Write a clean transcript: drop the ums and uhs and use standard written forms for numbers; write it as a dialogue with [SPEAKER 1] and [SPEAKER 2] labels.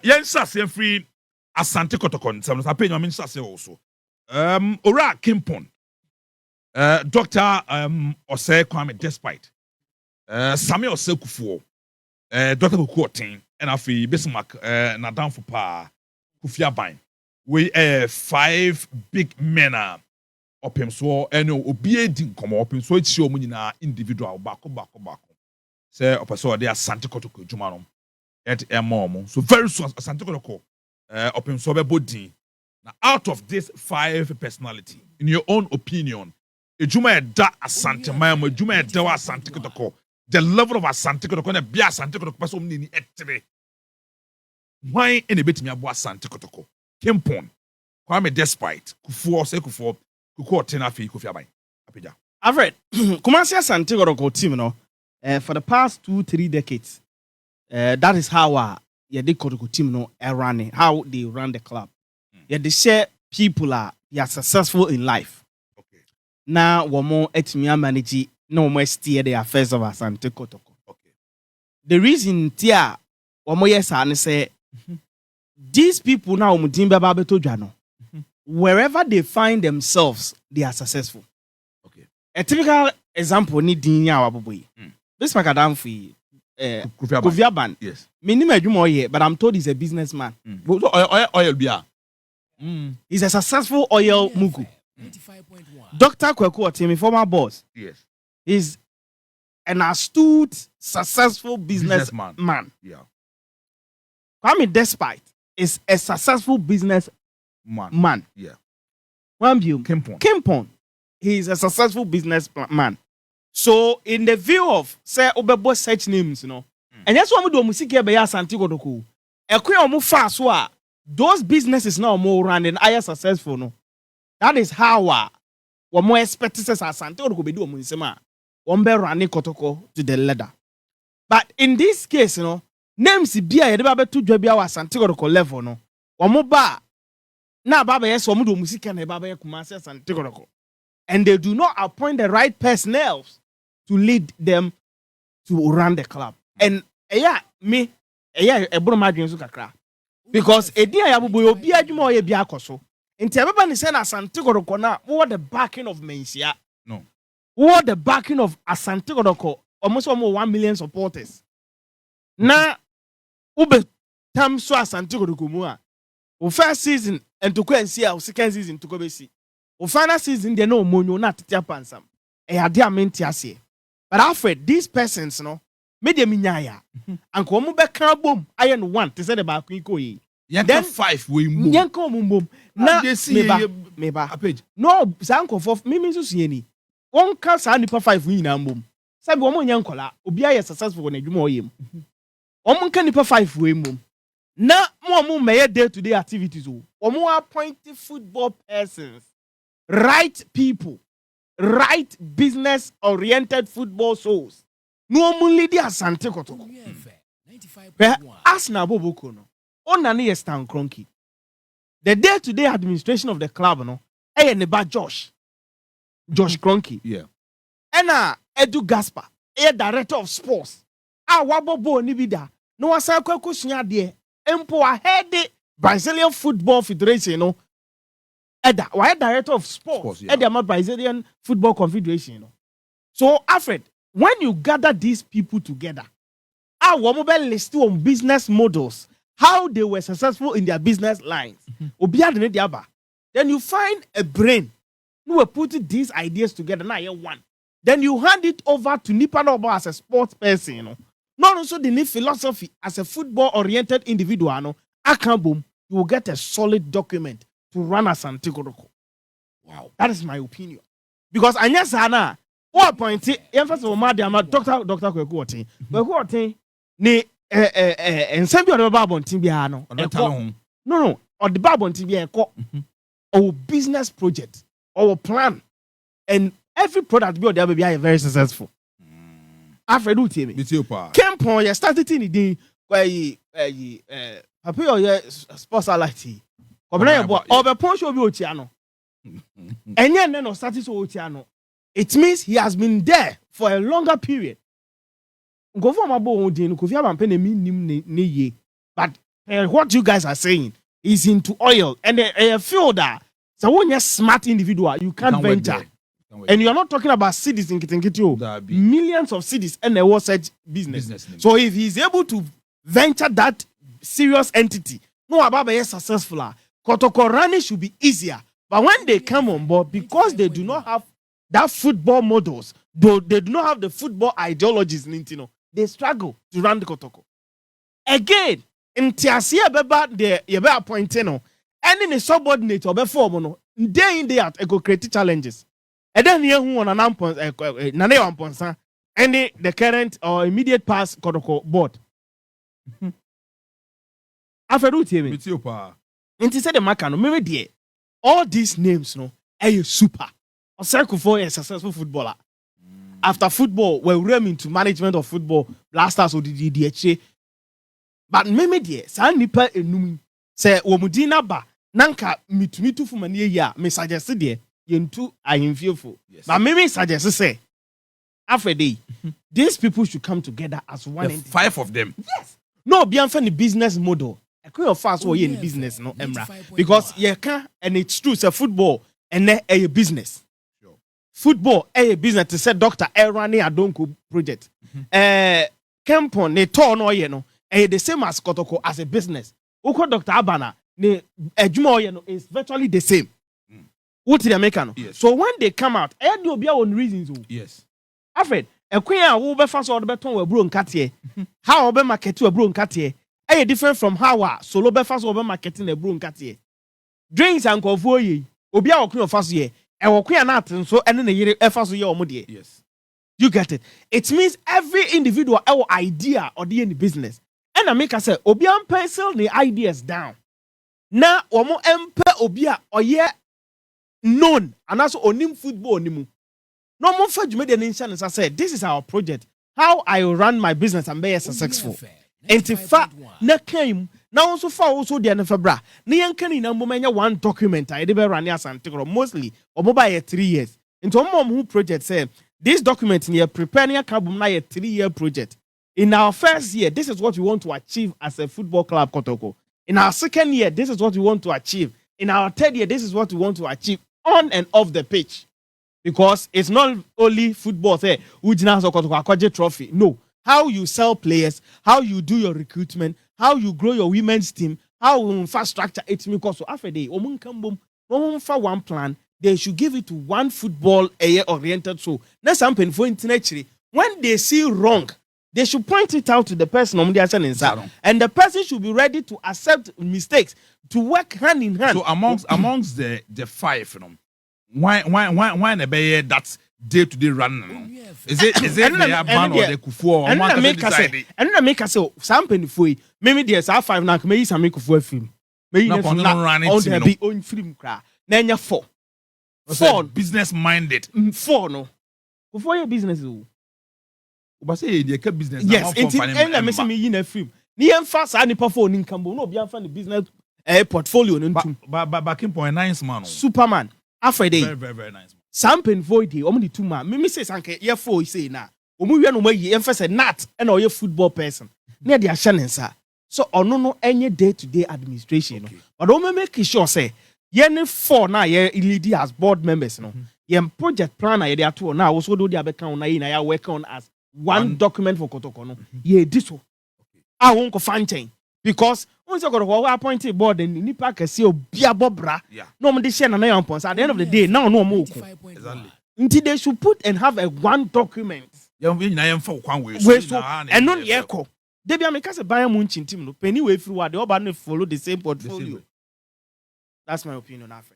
[SPEAKER 1] yen sase free Asante Kotoko nsem no apenya me sase also. Ora Kimpon. Dr. Osei Kwame Despite. Samuel Sekufuo. Dr. Kukuotin and afi Bismarck na down for pa Kufia Bain. We 5 big men opem so eno obi edi nkomo opem so echi omu nyina individual bako. Say opeso dey Asante Kotoko djuma no. Et emom. So very soon Asante Kotoko opem so be bodin. Now out of this 5 personality, in your own opinion, ejuma da Asante Mayamo, ejuma da Asante Kotoko. The level of Asante Kotoko na bia Asante Kotoko person ni etre. Why any bit me abo Asante Kotoko? Kimpon. Kwame Despite. Kufuo Kukuotin afi Kufia Bain. Apagya.
[SPEAKER 2] Alfred, Kumasi Asante Kotoko team no. For the past 2-3 decades, that is how the Kotoko team no running, how they run the club. They share people they are successful in life.
[SPEAKER 1] Okay.
[SPEAKER 2] Now one more etimiya manage no more steer the affairs of Asante Kotoko.
[SPEAKER 1] Okay.
[SPEAKER 2] The reason tia one more yes and say these people now wherever they find themselves, they are successful.
[SPEAKER 1] Okay.
[SPEAKER 2] A typical example ni dinya waboboy. This macadam fi Kufia Ban.
[SPEAKER 1] Yes.
[SPEAKER 2] But I'm told he's a businessman.
[SPEAKER 1] Oil bia.
[SPEAKER 2] He's a successful oil mugu. Dr. Kweku Otimi, former boss.
[SPEAKER 1] Yes.
[SPEAKER 2] He's an astute, successful businessman.
[SPEAKER 1] Yeah.
[SPEAKER 2] Kwame Despite is a successful businessman.
[SPEAKER 1] Yeah.
[SPEAKER 2] Kimpon. He's a successful businessman. So, in the view of, say, Obebo such names, and that's why we do music here by Asante Kotoko. Those businesses now more running, are successful. No, that is how we more expect as Asante Kotoko be do munisema. One be running Kotoko to the ladder. But in this case, names bia ye ba betu dwa bia wa Asante Kotoko level no. Omo ba na baba yes omo do music na baba ye Kumasi Asante Kotoko. And they do not appoint the right personnel to lead them to run the club. And ebro ma dwen so kakra. Because edi ayabubo obi adwuma oye bia akoso. Nti ebeba ni say na Asante Kotoko na what the backing of Mensia.
[SPEAKER 1] No.
[SPEAKER 2] What the backing of Asante Kotoko almost 1 million supporters. Na ube tam so Asante Kotoko mu a. O first season and to go and see our second season to go be see. O final season they no monyo na tete pansam. E ade amenti ase. But Alfred, these persons me dem nyaya. Anko mo be kan bom aye no one to say the back ko yi.
[SPEAKER 1] Then 5 we move.
[SPEAKER 2] Yanko mum na meba.
[SPEAKER 1] Apagya.
[SPEAKER 2] No, sanko for me so sie ni. Won ka sa nipa 5 nyina mbom. Sabi wo mo nyankola, obi aye successful na adwuma oyem. Omo nka nipa 5 we mbom. Na mo meye day-to-day activities o. Omo appoint football persons. Right people. Right business-oriented football souls. No only the Asante Kotoko. As na boboko no. Onani is Stan Kroenke. The day-to-day administration of the club no. Neba Josh Kroenke.
[SPEAKER 1] Yeah.
[SPEAKER 2] Ena Edu Gaspar. Director of sports. Wabobo ni bida. No wasa kweko sunya de. Empo ahead Brazilian Football Federation no. Eda, why director of sports? Yeah. Eda, Brazilian Football Confederation. So, Alfred, when you gather these people together, our list on business models, how they were successful in their business lines, then you find a brain who will put these ideas together. Now, you one. Then you hand it over to Nipanobo as a sports person. Not also the need philosophy as a football-oriented individual. Boom, you will get a solid document to run Asante Kotoko. Wow. That is my opinion. Because Anya Sana, what point, emphasis on Madam Dr. Kweku Otimi. Kweku Otimi, ni, and send you a Babon Timbiano. No, or the Babon Timbia, or business project, or plan. And every product be there will be very successful. Alfred Utimi. Kempon, you started in the day where you, sports ality. It means he has been there for a longer period. But what you guys are saying is into oil and a field that so when you're smart individual, you can't venture. And you're not talking about cities in Kitinkitio, millions of cities and there was such business. So if he's able to venture that serious entity, no about be successful. Kotoko running should be easier. But when they come on board, because they do not have that football models, though they do not have the football ideologies, they struggle to run the Kotoko. Again, in Tiasia Beba, the Yaba appointeno, and in a subordinate or before, day in day out, go create challenges. And then here who on an amponsa, and the current or immediate past Kotoko board. After do TV. Into say the Macano, maybe dear. All these names, no, are super. A circle for a successful footballer. After football, we're running into management of football, blasters or the DHA. But maybe dear, San Nipa enumi say Womudina ba nanka mitumitu fumanie ya me suggest dear yentu I am fearful. But maybe suggest say after day these people should come together as one entity. 5
[SPEAKER 1] of them.
[SPEAKER 2] Yes. No, be the business model. A queen of fast or in business, no Emra. Because you can and it's true, it's a and a business. Sure. Football a business to say Dr. Erani Adonko project. Kempon ne torn or you know, the same as Kotoko as a business. Oko Dr. Abana ne Jumo you know is virtually the same. What did they make? Yes. So when they come out, there will be our own reasons.
[SPEAKER 1] Yes.
[SPEAKER 2] Afraid a queen who be fast or the beton were brown catie. How be market to a brown catie. A different from how solo be fast over marketing a brown catie. Drinks and coffee, Obia or queen of fast year, and or queen not so and then a year fast year or muddy.
[SPEAKER 1] Yes.
[SPEAKER 2] You get it. It means every individual our idea or the business. And I make us say Obian pencil the ideas down. Now omo empe obia or ye known and also onim football nimu. No more for you made an insurance. I said, this is our project. How I run my business and be successful. And if na came now also far also the Anafabra. Nian can in a moment one document I did run Asante mostly or mobile 3 years. Into a mom who project said this document near preparing a carbon 3-year project. In our first year, this is what we want to achieve as a football club Kotoko. In our second year, this is what we want to achieve. In our third year, this is what we want to achieve on and off the pitch. Because it's not only football, say, trophy. No. How you sell players, how you do your recruitment, how you grow your women's team, how infrastructure it's because so after day, for one plan, they should give it to one football oriented so. That's something for internet. When they see wrong, they should point it out to the person and the person should be ready to accept mistakes, to work hand in hand.
[SPEAKER 1] So amongst the 5, you know, why that's day-to-day running? Is it the ban or the kufu?
[SPEAKER 2] And I make us say something for you. Maybe there's our 5 now. Maybe some make kufu film. Maybe not running on the own film cry. Then you 4
[SPEAKER 1] business minded.
[SPEAKER 2] 4 no. Kufu your business.
[SPEAKER 1] But say the business.
[SPEAKER 2] Yes, and I miss me in a film. Ni emfa sa nipa for ni nkambo no be amfa the business portfolio no ntum.
[SPEAKER 1] But back in point nice man.
[SPEAKER 2] Superman. After day.
[SPEAKER 1] Very nice.
[SPEAKER 2] Sampen void here, the 2 man. Me say sanke ye 4 say na. Omu wi no mayi emphasize not and or ye football person. Near the ashanen sir. So no any day-to-day administration. Okay. But don't make sure say ye 4 na ye lead as board members no. Ye project planner ye there 2 now also do the account na ye work on as one document for Kotoko no. Ye diso. I won't go fan chain because once you got a appointed board and nipa kesi obia bobra. No man dey share na yan pons. At the end of the day, now no more. Exactly. Until they should put and have a one document. And non yeko. They be ameka se buy mun chintim no. Penny way through what they all follow the same portfolio. That's my opinion, Afri.